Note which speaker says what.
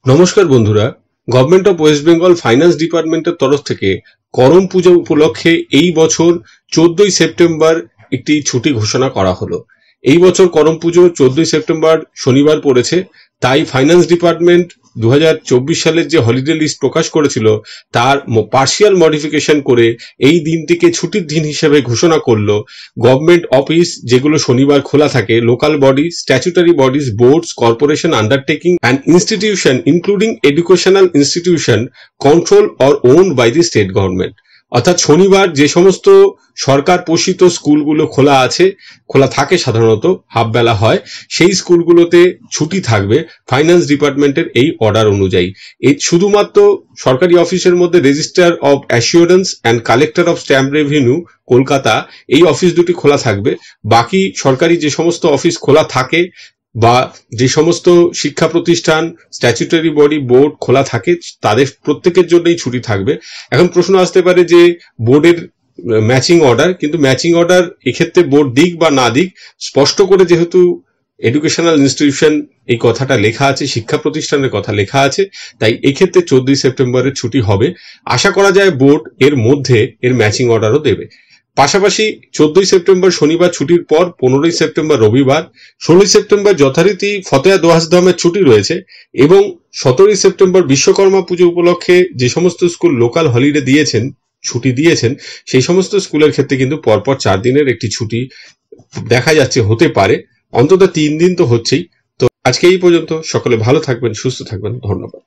Speaker 1: নমস্কার বন্ধুরা, government of West Bengal finance ডিপার্টমেন্টের তরফ থেকে করম পূজা উপলক্ষে এই বছর 14ই সেপ্টেম্বর একটি ছুটি ঘোষণা করা হলো। এই বছর করম পুজো 14ই সেপ্টেম্বর শনিবার পড়েছে, তাই ফাইন্যান্স ডিপার্টমেন্ট 2024 সালের যে হলিডে লিস্ট প্রকাশ করেছিল তার পার্শিয়াল মডিফিকেশন করে এই দিনটিকে ছুটির দিন হিসেবে ঘোষণা করলো। গভর্নমেন্ট অফিস যেগুলো শনিবার খোলা থাকে, local body, statutory bodies, boards, corporation, undertaking and institution including educational institution control or owned by the state government. অর্থাৎ শনিবার যে সমস্ত সরকার পোষিত স্কুলগুলো খোলা থাকে, সাধারণত হাফ বেলা হয়, সেই স্কুলগুলোতে ছুটি থাকবে ফাইন্যান্স ডিপার্টমেন্টের এই অর্ডার অনুযায়ী। এই শুধুমাত্র সরকারি অফিসের মধ্যে registrar of assurance and collector of stamp revenue Kolkata, এই অফিস দুটি খোলা থাকবে। বাকি সরকারি যে সমস্ত অফিস খোলা থাকে বা যে সমস্ত শিক্ষা প্রতিষ্ঠান, স্ট্যাচুটারি বডি, বোর্ড খোলা থাকে, তাদের প্রত্যেকের জন্যই ছুটি থাকবে। এখন প্রশ্ন আসতে পারে যে বোর্ডের ম্যাচিং অর্ডার, কিন্তু ম্যাচিং অর্ডার এক্ষেত্রে বোর্ড দিক বা না দিক, স্পষ্ট করে যেহেতু এডুকেশনাল ইনস্টিটিউশন এই কথাটা লেখা আছে, শিক্ষা প্রতিষ্ঠানের কথা লেখা আছে, তাই এক্ষেত্রে 14ই সেপ্টেম্বরের ছুটি হবে। আশা করা যায় বোর্ড এর মধ্যে এর ম্যাচিং অর্ডারও দেবে। পাশাপাশি 14ই সেপ্টেম্বর শনিবার ছুটির পর 15ই সেপ্টেম্বর রবিবার, 16ই সেপ্টেম্বর যথারীতি ফতেয়া দোহাজধামের ছুটি রয়েছে এবং 17ই সেপ্টেম্বর বিশ্বকর্মা পুজো উপলক্ষে যে সমস্ত স্কুল লোকাল হলিডে ছুটি দিয়েছেন, সেই সমস্ত স্কুলের ক্ষেত্রে কিন্তু পরপর 4 দিনের একটি ছুটি দেখা যাচ্ছে, হতে পারে অন্তত 3 দিন তো হচ্ছেই। তো আজকে এই পর্যন্ত, সকলে ভালো থাকবেন, সুস্থ থাকবেন, ধন্যবাদ।